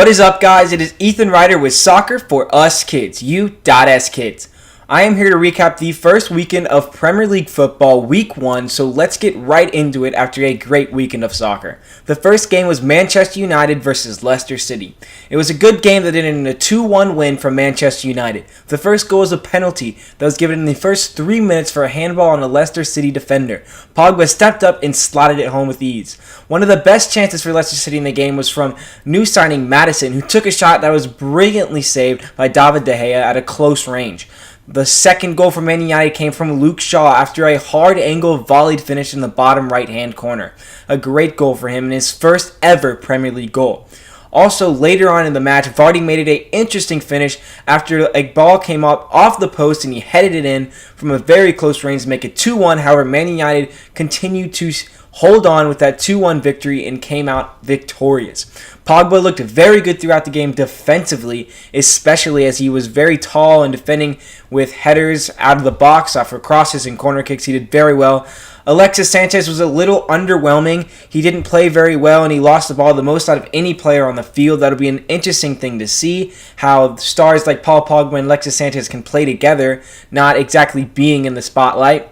What is up, guys? It is Ethan Ryder with Soccer for Us Kids, U.S Kids. I am here to recap the first weekend of Premier League football, Week 1, so let's get right into it after a great weekend of soccer. The first game was Manchester United versus Leicester City. It was a good game that ended in a 2-1 win for Manchester United. The first goal was a penalty that was given in the first 3 minutes for a handball on a Leicester City defender. Pogba stepped up and slotted it home with ease. One of the best chances for Leicester City in the game was from new signing Maddison, who took a shot that was brilliantly saved by David De Gea at a close range. The second goal for Man United came from Luke Shaw after a hard angle volleyed finish in the bottom right-hand corner. A great goal for him and his first ever Premier League goal. Also, later on in the match, Vardy made it an interesting finish after a ball came up off the post and he headed it in from a very close range to make it 2-1. However, Man United continued to hold on with that 2-1 victory and came out victorious. Pogba looked very good throughout the game defensively, especially as he was very tall and defending with headers out of the box off of crosses and corner kicks. He did very well. Alexis Sanchez was a little underwhelming. He didn't play very well and he lost the ball the most out of any player on the field. That'll be an interesting thing to see, how stars like Paul Pogba and Alexis Sanchez can play together, not exactly being in the spotlight.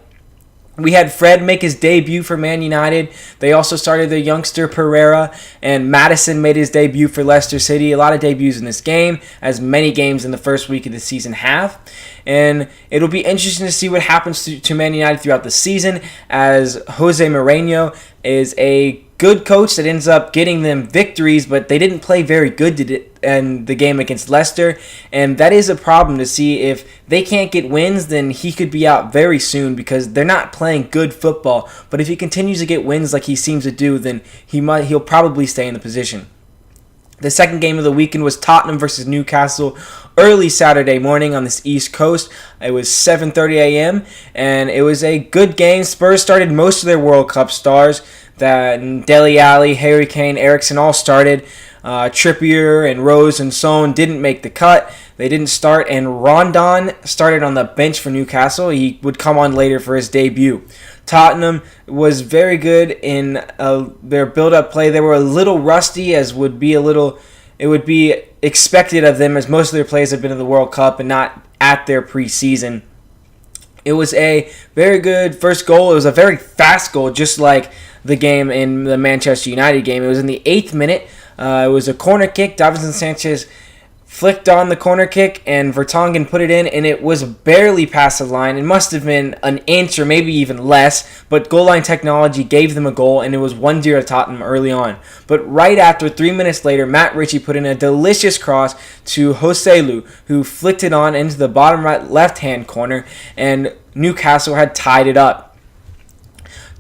We had Fred make his debut for Man United. They also started their youngster Pereira, and Maddison made his debut for Leicester City. A lot of debuts in this game, as many games in the first week of the season have. And it'll be interesting to see what happens to Man United throughout the season, as Jose Mourinho is a good coach that ends up getting them victories, but they didn't play very good in the game against Leicester, and that is a problem to see. If they can't get wins, then he could be out very soon because they're not playing good football. But if he continues to get wins like he seems to do, then he'll probably stay in the position. The second game of the weekend was Tottenham versus Newcastle early Saturday morning on this East Coast. It was 7:30 a.m. and it was a good game. Spurs started most of their World Cup stars. Dele Alli, Harry Kane, Eriksen all started. Trippier and Rose and Son didn't make the cut. They didn't start, and Rondon started on the bench for Newcastle. He would come on later for his debut. Tottenham was very good in their build-up play. They were a little rusty, it would be expected of them, as most of their plays have been in the World Cup and not at their preseason. It was a very good first goal. It was a very fast goal, just like the game in the Manchester United game. It was in the 8th minute. It was a corner kick. Davinson Sanchez flicked on the corner kick, and Vertonghen put it in, and it was barely past the line. It must have been an inch or maybe even less, but goal line technology gave them a goal, and it was 1-0 to Tottenham early on. But right after, 3 minutes later, Matt Ritchie put in a delicious cross to Joselu, who flicked it on into the bottom right left-hand corner, and Newcastle had tied it up.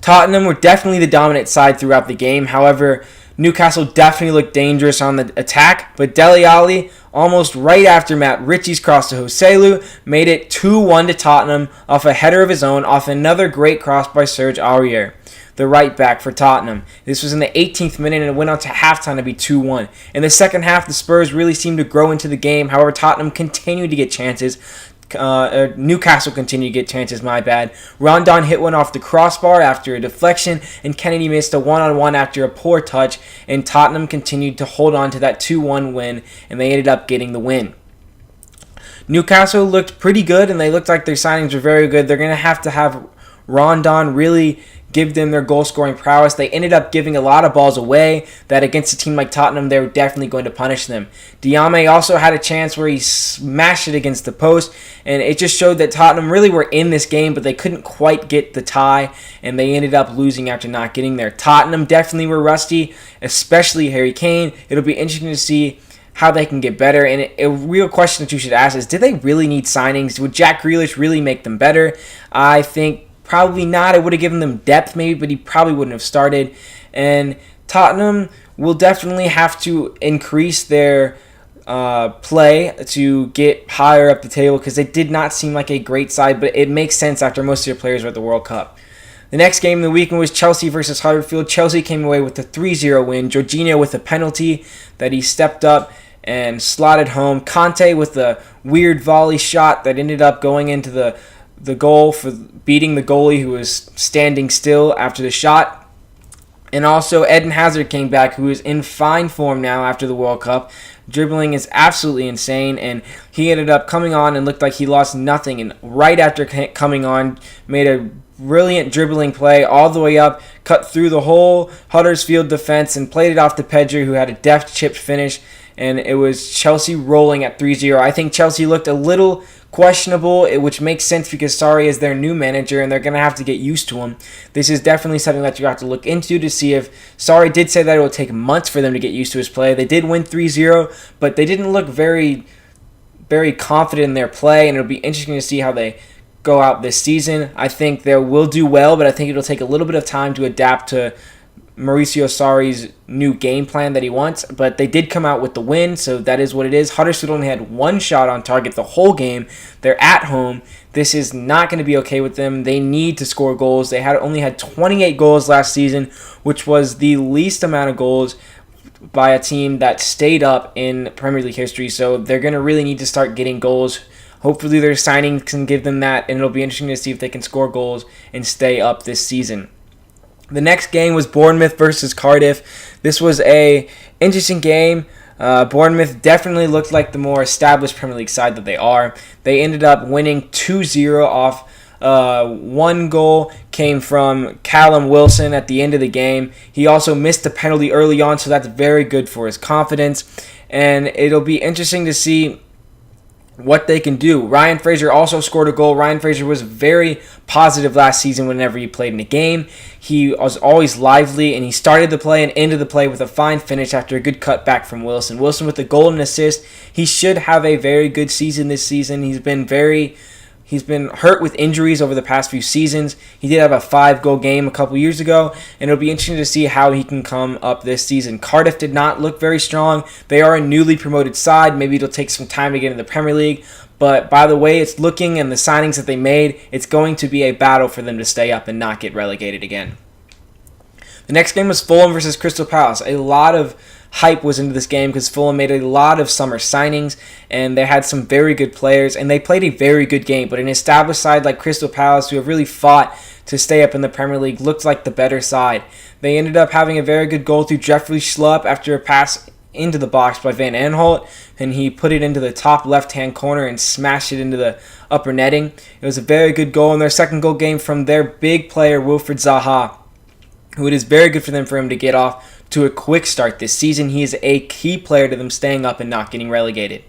Tottenham were definitely the dominant side throughout the game. However, Newcastle definitely looked dangerous on the attack, but Dele Alli, almost right after Matt Ritchie's cross to Joselu, made it 2-1 to Tottenham off a header of his own, off another great cross by Serge Aurier, the right back for Tottenham. This was in the 18th minute, and it went on to halftime to be 2-1. In the second half, the Spurs really seemed to grow into the game. However, Tottenham continued to get chances. Newcastle continued to get chances, Rondon hit one off the crossbar after a deflection, and Kennedy missed a one-on-one after a poor touch, and Tottenham continued to hold on to that 2-1 win, and they ended up getting the win. Newcastle looked pretty good, and they looked like their signings were very good. They're going to have Rondon really give them their goal-scoring prowess. They ended up giving a lot of balls away that against a team like Tottenham, they were definitely going to punish them. Diame also had a chance where he smashed it against the post, and it just showed that Tottenham really were in this game, but they couldn't quite get the tie, and they ended up losing after not getting there. Tottenham definitely were rusty, especially Harry Kane. It'll be interesting to see how they can get better, and a real question that you should ask is, did they really need signings? Would Jack Grealish really make them better? I think probably not. It would have given them depth maybe, but he probably wouldn't have started. And Tottenham will definitely have to increase their play to get higher up the table, because they did not seem like a great side, but it makes sense after most of their players were at the World Cup. The next game of the weekend was Chelsea versus Huddersfield. Chelsea came away with a 3-0 win. Jorginho with a penalty that he stepped up and slotted home. Conte with a weird volley shot that ended up going into the goal for beating the goalie who was standing still after the shot. And also, Eden Hazard came back, who is in fine form now after the World Cup. Dribbling is absolutely insane, and he ended up coming on and looked like he lost nothing. And right after coming on, made a brilliant dribbling play all the way up, cut through the whole Huddersfield defense, and played it off to Pedri, who had a deft chipped finish. And it was Chelsea rolling at 3-0. I think Chelsea looked a little questionable, which makes sense because Sarri is their new manager and they're going to have to get used to him. This is definitely something that you have to look into to see if Sarri did say that it will take months for them to get used to his play. They did win 3-0, but they didn't look very, very confident in their play, and it'll be interesting to see how they go out this season. I think they will do well, but I think it'll take a little bit of time to adapt to Mauricio Sarri's new game plan that he wants, but they did come out with the win, so that is what it is. Huddersfield only had one shot on target the whole game. They're at home. This is not going to be okay with them. They need to score goals. They only had 28 goals last season, which was the least amount of goals by a team that stayed up in Premier League history, so they're going to really need to start getting goals. Hopefully their signing can give them that, and it'll be interesting to see if they can score goals and stay up this season. The next game was Bournemouth versus Cardiff. This was a interesting game. Bournemouth definitely looked like the more established Premier League side that they are. They ended up winning 2-0 off. One goal came from Callum Wilson at the end of the game. He also missed a penalty early on, so that's very good for his confidence. And it'll be interesting to see what they can do. Ryan Fraser also scored a goal. Ryan Fraser was very positive last season whenever he played in a game. He was always lively, and he started the play and ended the play with a fine finish after a good cutback from Wilson. Wilson with a goal and assist. He should have a very good season this season. He's been hurt with injuries over the past few seasons. He did have a 5-goal game a couple years ago, and it'll be interesting to see how he can come up this season. Cardiff did not look very strong. They are a newly promoted side. Maybe it'll take some time to get into the Premier League, but by the way it's looking and the signings that they made, it's going to be a battle for them to stay up and not get relegated again. The next game was Fulham versus Crystal Palace. A lot of hype was into this game because Fulham made a lot of summer signings and they had some very good players and they played a very good game. But an established side like Crystal Palace, who have really fought to stay up in the Premier League, looked like the better side. They ended up having a very good goal through Jeffrey Schlupp after a pass into the box by Van Aanholt, and he put it into the top left-hand corner and smashed it into the upper netting. It was a very good goal, and their second goal came from their big player, Wilfried Zaha, who it is very good for him to get off to a quick start this season. He is a key player to them staying up and not getting relegated.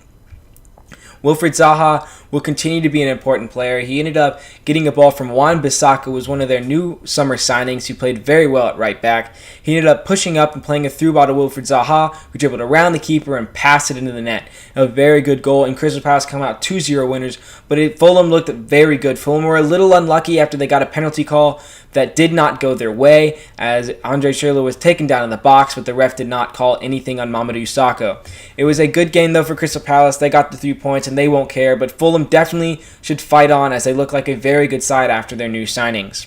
Wilfried Zaha will continue to be an important player. He ended up getting a ball from Wan-Bissaka, who was one of their new summer signings, who played very well at right back. He ended up pushing up and playing a through ball to Wilfried Zaha, who dribbled around the keeper and passed it into the net. A very good goal, and Crystal Palace come out 2-0 winners, but Fulham looked very good. Fulham were a little unlucky after they got a penalty call that did not go their way, as Andre Schürrle was taken down in the box, but the ref did not call anything on Mamadou Sakho. It was a good game, though, for Crystal Palace. They got the 3 points, and they won't care, but Fulham definitely should fight on, as they look like a very good side after their new signings.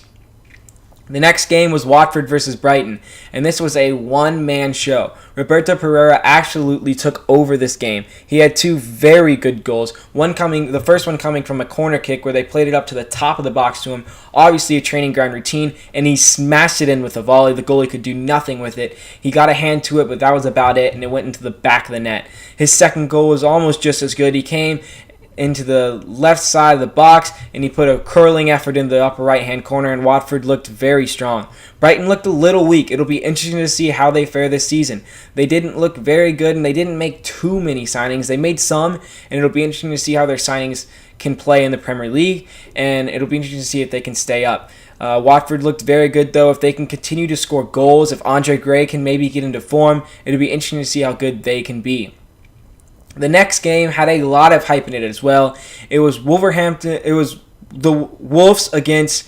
The next game was Watford versus Brighton, and this was a one-man show. Roberto Pereira absolutely took over this game. He had two very good goals. The first one coming from a corner kick where they played it up to the top of the box to him, obviously a training ground routine, and he smashed it in with a volley. The goalie could do nothing with it. He got a hand to it, but that was about it, and it went into the back of the net. His second goal was almost just as good. He came into the left side of the box, and he put a curling effort in the upper right-hand corner, and Watford looked very strong. Brighton looked a little weak. It'll be interesting to see how they fare this season. They didn't look very good, and they didn't make too many signings. They made some, and it'll be interesting to see how their signings can play in the Premier League, and it'll be interesting to see if they can stay up. Watford looked very good, though. If they can continue to score goals, if Andre Gray can maybe get into form, it'll be interesting to see how good they can be. The next game had a lot of hype in it as well. It was Wolverhampton. It was the Wolves against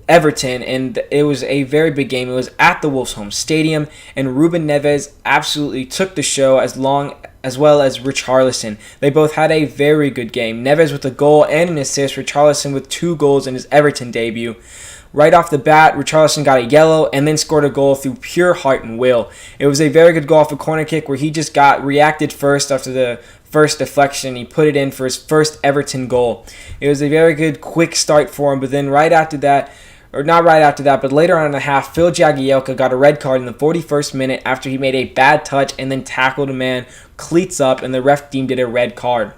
Everton, and it was a very big game. It was at the Wolves' home stadium, and Ruben Neves absolutely took the show as well as Richarlison. They both had a very good game. Neves with a goal and an assist, Richarlison with 2 goals in his Everton debut. Right off the bat, Richarlison got a yellow and then scored a goal through pure heart and will. It was a very good goal off a corner kick where he just reacted first after the first deflection. He put it in for his first Everton goal. It was a very good quick start for him, but then right after that, or not right after that, but later on in the half, Phil Jagielka got a red card in the 41st minute after he made a bad touch and then tackled a man cleats up, and the ref deemed it a red card.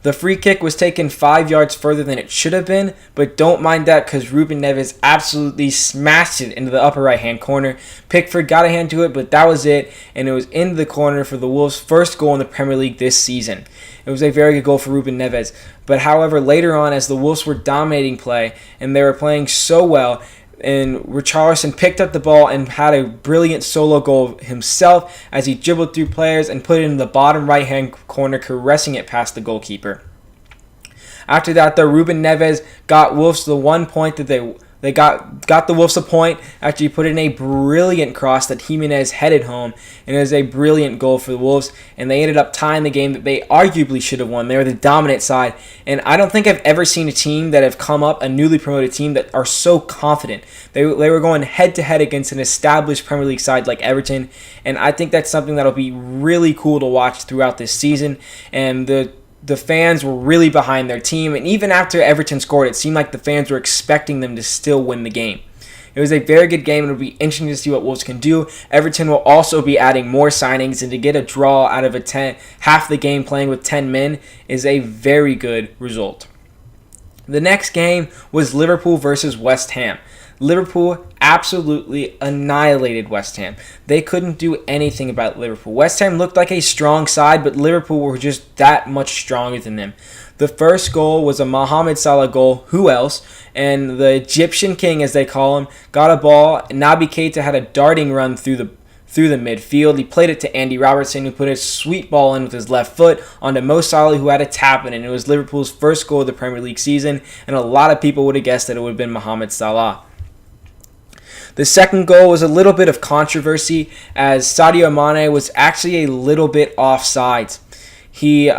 The free kick was taken 5 yards further than it should have been, but don't mind that because Ruben Neves absolutely smashed it into the upper right-hand corner. Pickford got a hand to it, but that was it, and it was into the corner for the Wolves' first goal in the Premier League this season. It was a very good goal for Ruben Neves, but however, later on, as the Wolves were dominating play, and they were playing so well, and Richarlison picked up the ball and had a brilliant solo goal himself as he dribbled through players and put it in the bottom right-hand corner, caressing it past the goalkeeper. After that, though, Ruben Neves got Wolves the 1 point that they got the Wolves a point after he put in a brilliant cross that Jimenez headed home, and it was a brilliant goal for the Wolves, and they ended up tying the game that they arguably should have won. They were the dominant side, and I don't think I've ever seen a team that have come up, a newly promoted team, that are so confident. They were going head-to-head against an established Premier League side like Everton, and I think that's something that'll be really cool to watch throughout this season, and the fans were really behind their team, and even after Everton scored, it seemed like the fans were expecting them to still win the game. It was a very good game, and it'll be interesting to see what Wolves can do. Everton will also be adding more signings, and to get a draw out of half the game playing with 10 men is a very good result. The next game was Liverpool versus West Ham. Liverpool absolutely annihilated West Ham. They couldn't do anything about Liverpool. West Ham looked like a strong side, but Liverpool were just that much stronger than them. The first goal was a Mohamed Salah goal. Who else? And the Egyptian king, as they call him, got a ball. Naby Keita had a darting run through the midfield. He played it to Andy Robertson, who put a sweet ball in with his left foot onto Mo Salah, who had a tap in it. And it was Liverpool's first goal of the Premier League season, and a lot of people would have guessed that it would have been Mohamed Salah. The second goal was a little bit of controversy, as Sadio Mane was actually a little bit offsides. It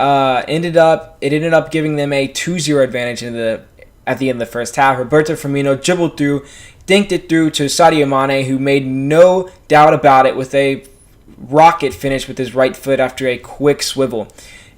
ended up giving them a 2-0 advantage at the end of the first half. Roberto Firmino dribbled through, dinked it through to Sadio Mane, who made no doubt about it with a rocket finish with his right foot after a quick swivel.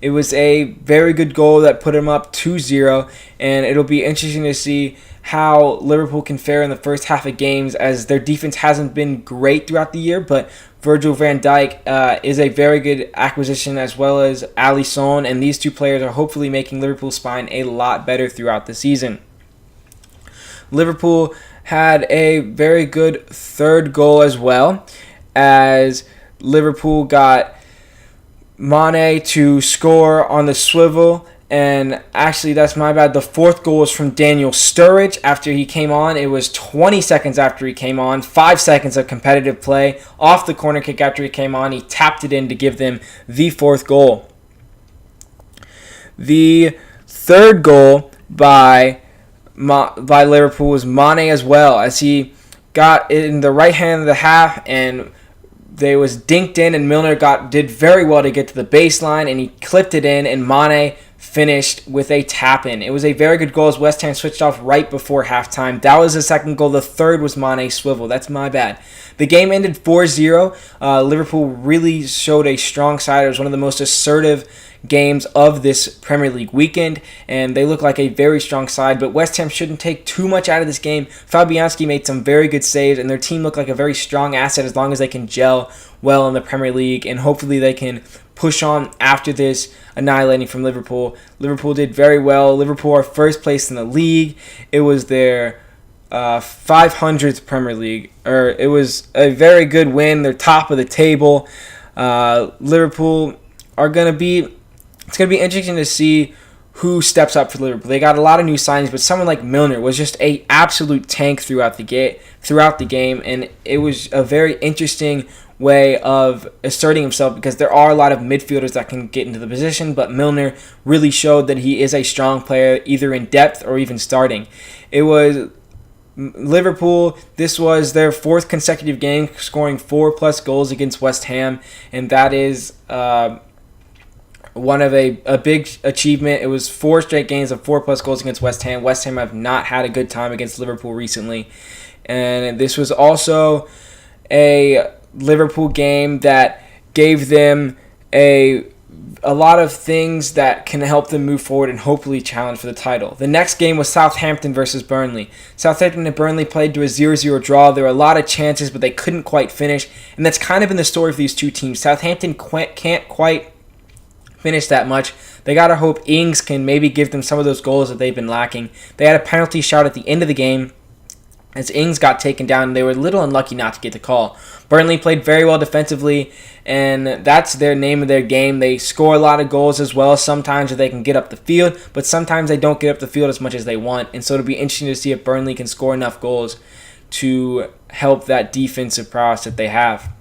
It was a very good goal that put him up 2-0, and it'll be interesting to see how Liverpool can fare in the first half of games, as their defense hasn't been great throughout the year, but Virgil van Dijk is a very good acquisition, as well as Alisson, and these two players are hopefully making Liverpool's spine a lot better throughout the season. Liverpool had a very good third goal as well, as Liverpool got Mane to score on the swivel. And actually, that's my bad. The fourth goal was from Daniel Sturridge after he came on. It was 20 seconds after he came on. 5 seconds of competitive play. Off the corner kick after he came on, he tapped it in to give them the fourth goal. The third goal by Liverpool was Mane as well, as he got it in the right hand of the half, and they was dinked in, and Milner did very well to get to the baseline, and he clipped it in, and Mane finished with a tap-in. It was a very good goal, as West Ham switched off right before halftime. That was the second goal. The third was Mane's swivel. That's my bad. The game ended 4-0. Liverpool really showed a strong side. It was one of the most assertive games of this Premier League weekend, and they look like a very strong side, but West Ham shouldn't take too much out of this game. Fabianski made some very good saves, and their team looked like a very strong asset as long as they can gel well in the Premier League, and hopefully they can push on after this annihilating from Liverpool. Liverpool did very well. Liverpool are first place in the league. It was their 500th Premier League, or it was a very good win. They're top of the table. Liverpool are going to be, it's going to be interesting to see who steps up for Liverpool. They got a lot of new signings, but someone like Milner was just an absolute tank throughout the game, and it was a very interesting way of asserting himself, because there are a lot of midfielders that can get into the position, but Milner really showed that he is a strong player, either in depth or even starting. It was Liverpool, this was their fourth consecutive game scoring 4+ goals against West Ham, and that is one of a big achievement. It was 4 straight games of 4+ goals against West Ham. West Ham have not had a good time against Liverpool recently, and this was also a Liverpool game that gave them a a lot of things that can help them move forward and hopefully challenge for the title. The next game was Southampton versus Burnley. Southampton and Burnley played to a 0-0 draw. There were a lot of chances, but they couldn't quite finish, and that's kind of been the story of these two teams. Southampton can't quite finish that much. They got to hope Ings can maybe give them some of those goals that they've been lacking. They had a penalty shot at the end of the game as Ings got taken down, and they were a little unlucky not to get the call. Burnley played very well defensively, and that's their name of their game. They score a lot of goals as well. Sometimes they can get up the field, but sometimes they don't get up the field as much as they want. And so it'll be interesting to see if Burnley can score enough goals to help that defensive prowess that they have.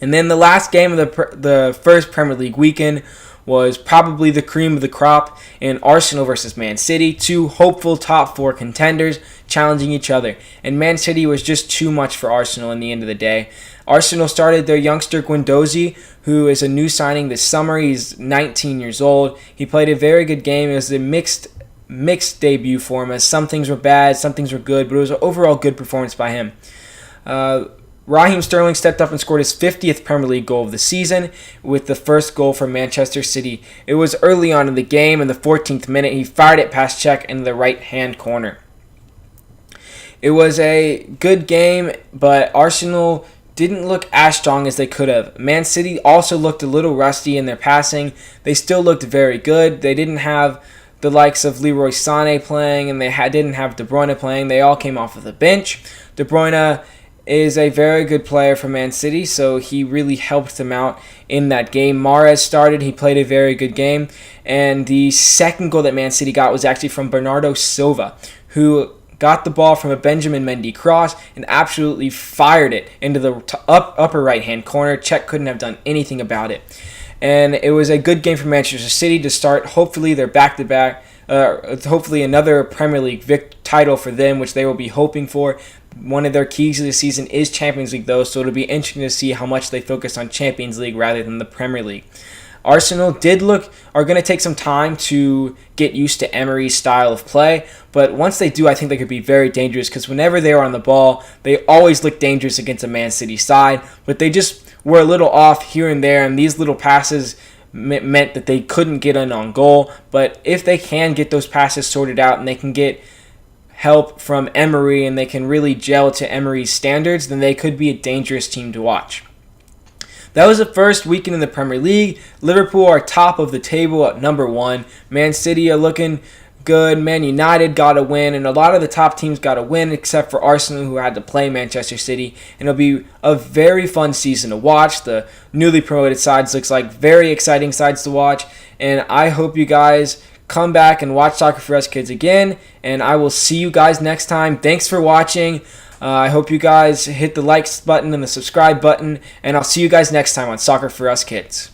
And then the last game of the first Premier League weekend was probably the cream of the crop in Arsenal versus Man City, two hopeful top four contenders challenging each other. And Man City was just too much for Arsenal in the end of the day. Arsenal started their youngster Guendouzi, who is a new signing this summer. He's 19 years old. He played a very good game. It was a mixed debut for him, as some things were bad, some things were good, but it was an overall good performance by him. Raheem Sterling stepped up and scored his 50th Premier League goal of the season with the first goal for Manchester City. It was early on in the game. In the 14th minute, he fired it past Cech into the right-hand corner. It was a good game, but Arsenal didn't look as strong as they could have. Man City also looked a little rusty in their passing. They still looked very good. They didn't have the likes of Leroy Sané playing, and they didn't have De Bruyne playing. They all came off of the bench. De Bruyne is a very good player for Man City, so he really helped them out in that game. Mahrez started. He played a very good game. And the second goal that Man City got was actually from Bernardo Silva, who got the ball from a Benjamin Mendy cross and absolutely fired it into the upper right-hand corner. Cech couldn't have done anything about it. And it was a good game for Manchester City to start, hopefully, their back-to-back, hopefully another Premier League title for them, which they will be hoping for. One of their keys of the season is Champions League, though, so it'll be interesting to see how much they focus on Champions League rather than the Premier League. Arsenal are going to take some time to get used to Emery's style of play, but once they do, I think they could be very dangerous, because whenever they are on the ball, they always look dangerous against a Man City side, but they just were a little off here and there, and these little passes meant that they couldn't get in on goal. But if they can get those passes sorted out and they can get help from Emery and they can really gel to Emery's standards, then they could be a dangerous team to watch. That was the first weekend in the Premier League. Liverpool are top of the table at number 1. Man City are looking good. Man United got a win, and a lot of the top teams got a win except for Arsenal, who had to play Manchester City. And it'll be a very fun season to watch. The newly promoted sides looks like very exciting sides to watch, and I hope you guys come back and watch Soccer for Us Kids again, and I will see you guys next time. Thanks for watching. I hope you guys hit the likes button and the subscribe button, and I'll see you guys next time on Soccer for Us Kids.